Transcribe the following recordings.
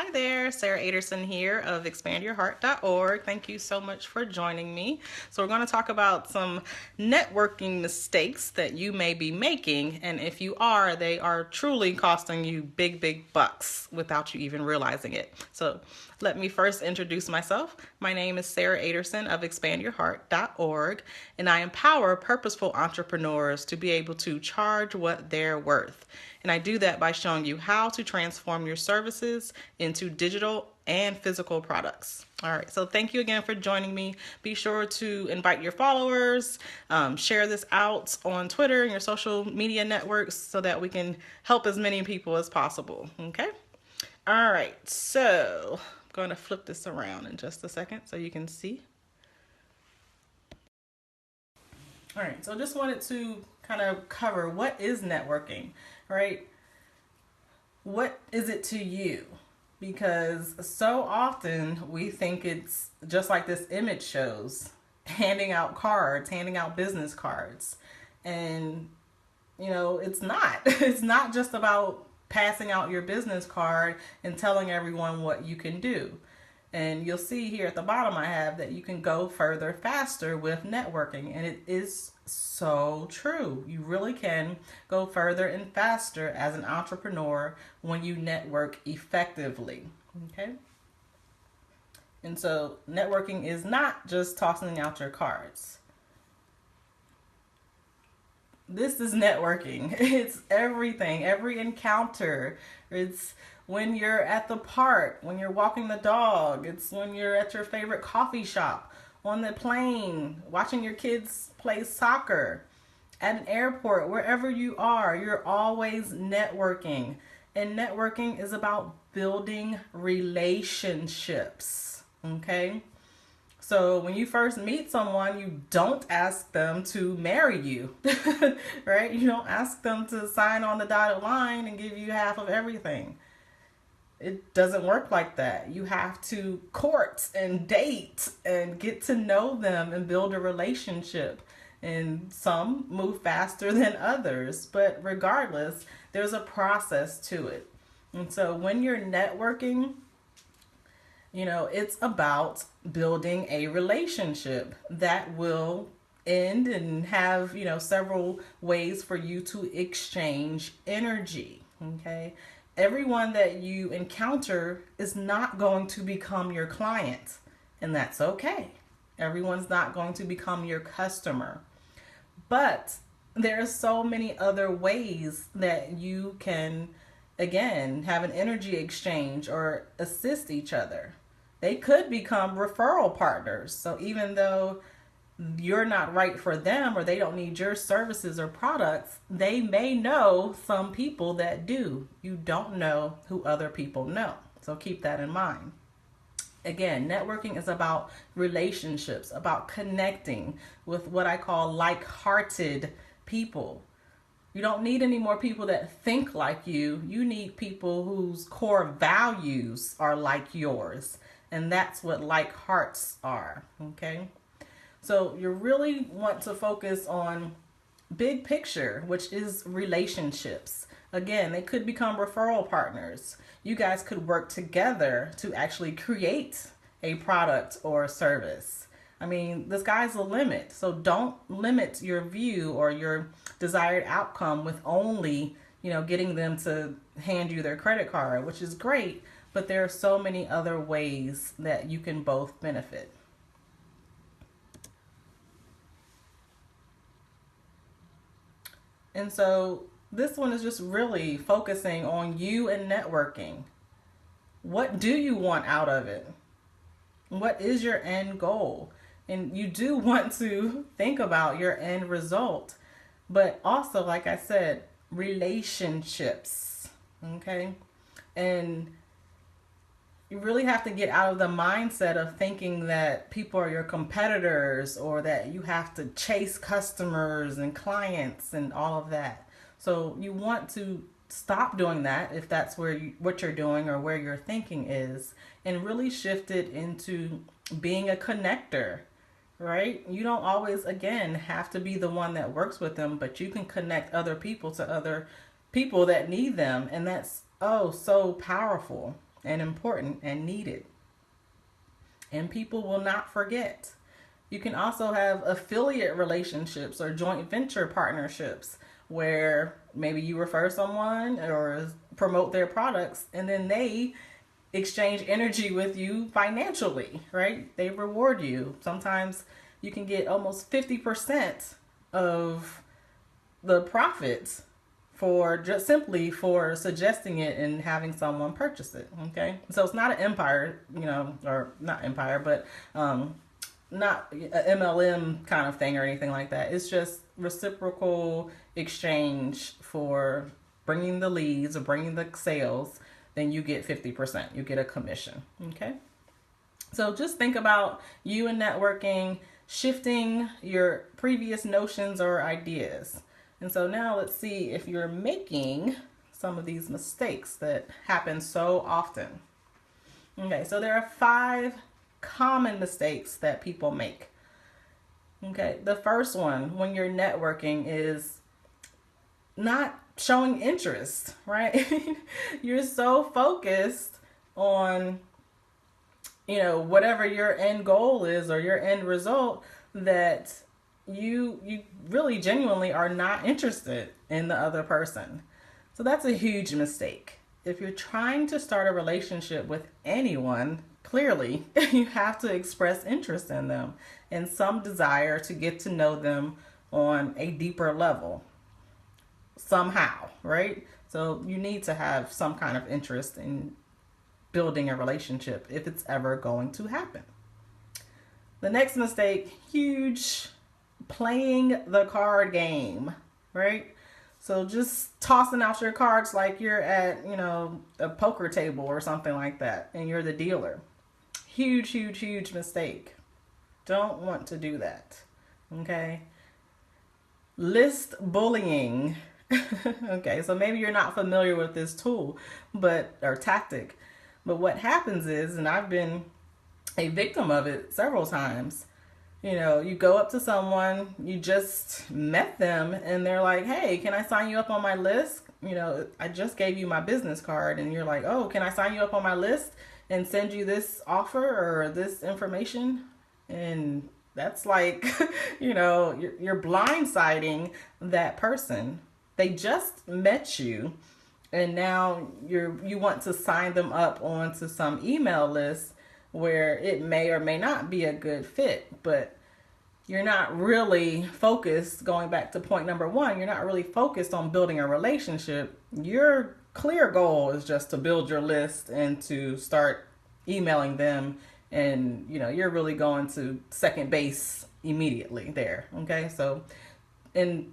Hi there, Sarah Aderson here of expandyourheart.org. Thank you so much for joining me. So we're going to talk about some networking mistakes that you may be making, and if you are, they are truly costing you big bucks without you even realizing it. So let me first introduce myself. My name is Sarah Aderson of expandyourheart.org, and I empower purposeful entrepreneurs to be able to charge what they're worth. And I do that by showing you how to transform your services into digital and physical products. All right, so thank you again for joining me. Be sure to invite your followers, share this out on Twitter and your social media networks so that we can help as many people as possible. Okay? All right, so I'm going to flip this around in just a second so you can see. All right, so just wanted to kind of cover what is networking, right? What is it to you? Because so often we think it's just like this image shows, handing out cards, handing out business cards. And, it's not. It's not just about passing out your business card and telling everyone what you can do. And you'll see here at the bottom I have that you can go further faster with networking. And it is so true. You really can go further and faster as an entrepreneur when you network effectively. Okay? And so networking is not just tossing out your cards. This is networking. It's everything, every encounter. It's when you're at the park, when you're walking the dog. It's when you're at your favorite coffee shop, on the plane, watching your kids play soccer, at an airport, wherever you are, you're always networking. And networking is about building relationships. Okay? So when you first meet someone, you don't ask them to marry you, right? You don't ask them to sign on the dotted line and give you half of everything. It doesn't work like that. You have to court and date and get to know them and build a relationship. And some move faster than others, but regardless, there's a process to it. And so when you're networking, it's about building a relationship that will end and have, several ways for you to exchange energy. Okay. Everyone that you encounter is not going to become your client, and that's okay. Everyone's not going to become your customer. But there are so many other ways that you can, again, have an energy exchange or assist each other. They could become referral partners. So even though you're not right for them or they don't need your services or products, they may know some people that do. You don't know who other people know. So keep that in mind. Again, networking is about relationships, about connecting with what I call like-hearted people. You don't need any more people that think like you. You need people whose core values are like yours. And that's what like hearts are, okay? So you really want to focus on big picture, which is relationships. Again, they could become referral partners. You guys could work together to actually create a product or a service. I mean, the sky's the limit. So don't limit your view or your desired outcome with only, getting them to hand you their credit card, which is great, but there are so many other ways that you can both benefit. And so this one is just really focusing on you and networking. What do you want out of it? What is your end goal? And you do want to think about your end result, but also, like I said, relationships, okay? And you really have to get out of the mindset of thinking that people are your competitors or that you have to chase customers and clients and all of that. So you want to stop doing that if that's what you're doing or where your thinking is, and really shift it into being a connector, right? You don't always, again, have to be the one that works with them, but you can connect other people to other people that need them. And that's, oh, so powerful. and important and needed. And people will not forget. You can also have affiliate relationships or joint venture partnerships where maybe you refer someone or promote their products and then they exchange energy with you financially, right? They reward you. Sometimes you can get almost 50% of the profits for just simply for suggesting it and having someone purchase it. Okay, so it's not an empire, or not empire, but not a MLM kind of thing or anything like that. It's just reciprocal exchange for bringing the leads or bringing the sales. Then you get 50%. You get a commission. Okay, so just think about you and networking, shifting your previous notions or ideas. And so now let's see if you're making some of these mistakes that happen so often. Okay, so there are 5 common mistakes that people make. Okay, the first one when you're networking is not showing interest, right? You're so focused on, whatever your end goal is or your end result that you really genuinely are not interested in the other person. So that's a huge mistake. If you're trying to start a relationship with anyone, clearly you have to express interest in them and some desire to get to know them on a deeper level somehow, right? So you need to have some kind of interest in building a relationship if it's ever going to happen. The next mistake, huge, playing the card game, right? So just tossing out your cards like you're at, a poker table or something like that, and you're the dealer. Huge, huge, huge mistake. Don't want to do that. Okay. List bullying. Okay, so maybe you're not familiar with this tool, or tactic, but what happens is, and I've been a victim of it several times. You go up to someone, you just met them, and they're like, hey, can I sign you up on my list? I just gave you my business card, and you're like, oh, can I sign you up on my list and send you this offer or this information? And that's like, you're blindsiding that person. They just met you, and now you want to sign them up onto some email list where it may or may not be a good fit, but you're not really focused, going back to point number 1, you're not really focused on building a relationship. Your clear goal is just to build your list and to start emailing them, and you're really going to second base immediately there. Okay, so, and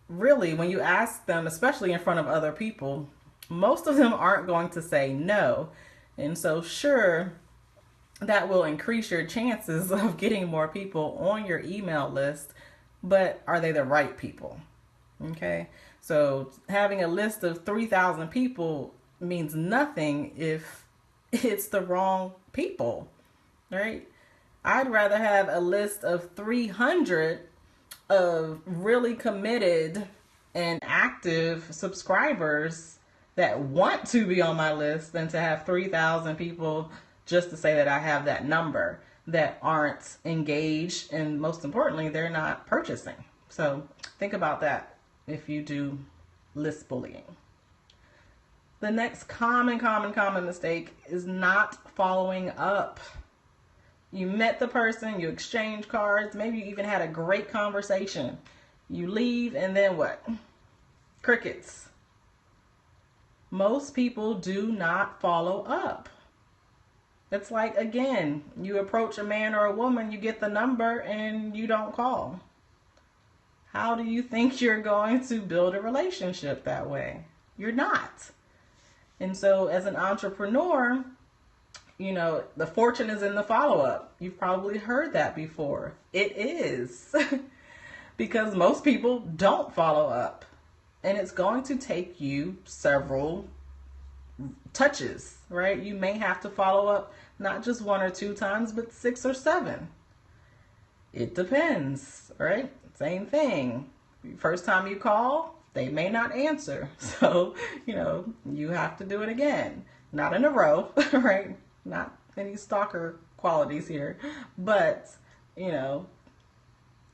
really when you ask them, especially in front of other people, most of them aren't going to say no. And so sure, that will increase your chances of getting more people on your email list, but are they the right people? Okay, so having a list of 3,000 people means nothing if it's the wrong people, right? I'd rather have a list of 300 of really committed and active subscribers that want to be on my list than to have 3,000 people just to say that I have that number that aren't engaged, and most importantly, they're not purchasing. So think about that if you do list bullying. The next common mistake is not following up. You met the person, you exchange cards, maybe you even had a great conversation. You leave, and then what? Crickets. Most people do not follow up. It's like, again, you approach a man or a woman, you get the number, and you don't call. How do you think you're going to build a relationship that way? You're not. And so as an entrepreneur, the fortune is in the follow-up. You've probably heard that before. It is. Because most people don't follow up. And it's going to take you several touches, right? You may have to follow up not just 1 or 2 times, but 6 or 7. It depends, right? Same thing. First time you call, they may not answer. So, you have to do it again. not in a row, right? Not any stalker qualities here, but, you know,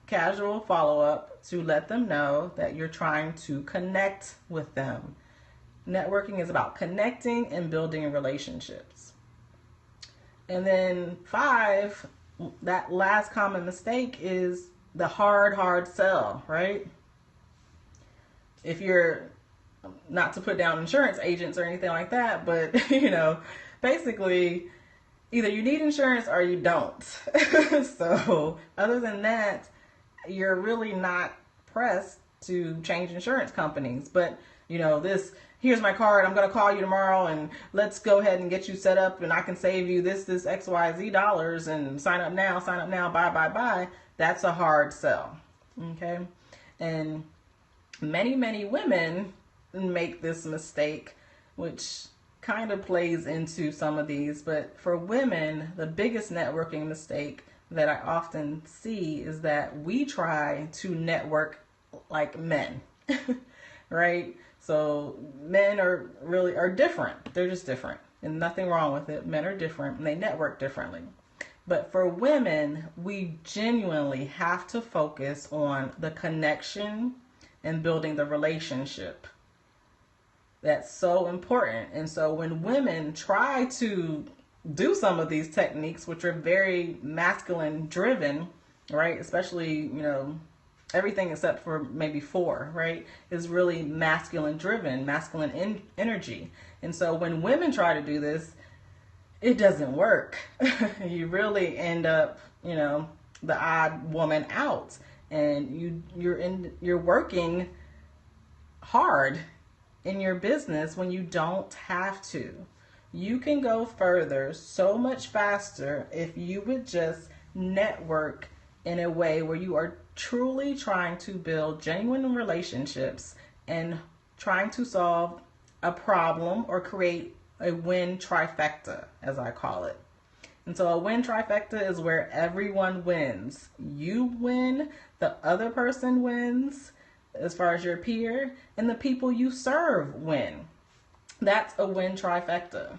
casual follow up to let them know that you're trying to connect with them. Networking is about connecting and building relationships. And then 5, that last common mistake is the hard sell, right? If you're, not to put down insurance agents or anything like that, but, you know, basically either you need insurance or you don't. So other than that, you're really not pressed to change insurance companies. But, you know, here's my card, I'm going to call you tomorrow and let's go ahead and get you set up and I can save you this XYZ dollars and sign up now, bye. That's a hard sell. Okay. And many women make this mistake, which kind of plays into some of these. But for women, the biggest networking mistake that I often see is that we try to network like men, right? So men are different. They're just different, and nothing wrong with it. Men are different and they network differently. But for women, we genuinely have to focus on the connection and building the relationship. That's so important. And so when women try to do some of these techniques, which are very masculine driven, right? Especially, you know, everything except for maybe 4, right, is really masculine driven, masculine energy. And so when women try to do this, it doesn't work. You really end up, you know, the odd woman out, and you're working hard in your business when you don't have to. You can go further so much faster if you would just network in a way where you are truly trying to build genuine relationships and trying to solve a problem or create a win trifecta, as I call it. And so a win trifecta is where everyone wins. You win, the other person wins, as far as your peer, and the people you serve win. That's a win trifecta.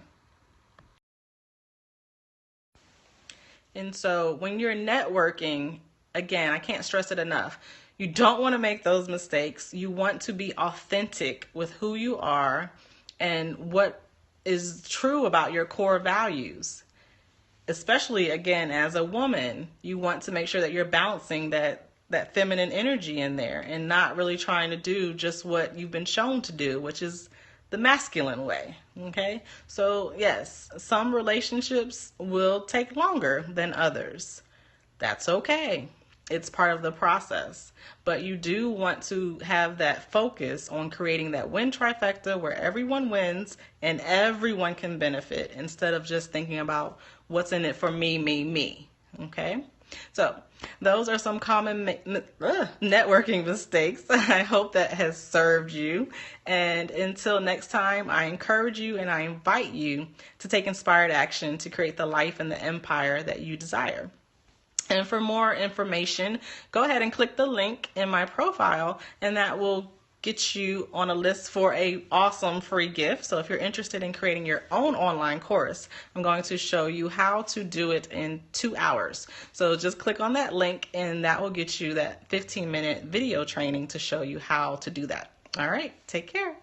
And so when you're networking, again, I can't stress it enough. You don't want to make those mistakes. You want to be authentic with who you are and what is true about your core values. Especially, again, as a woman, you want to make sure that you're balancing that feminine energy in there and not really trying to do just what you've been shown to do, which is the masculine way. Okay. So yes, some relationships will take longer than others. That's okay. It's part of the process. But you do want to have that focus on creating that win trifecta where everyone wins and everyone can benefit, instead of just thinking about what's in it for me. Okay? So those are some common networking mistakes. I hope that has served you. And until next time, I encourage you and I invite you to take inspired action to create the life and the empire that you desire. And for more information, go ahead and click the link in my profile, and that will get you on a list for a awesome free gift. So if you're interested in creating your own online course, I'm going to show you how to do it in 2 hours. So just click on that link and that will get you that 15-minute video training to show you how to do that. All right, take care.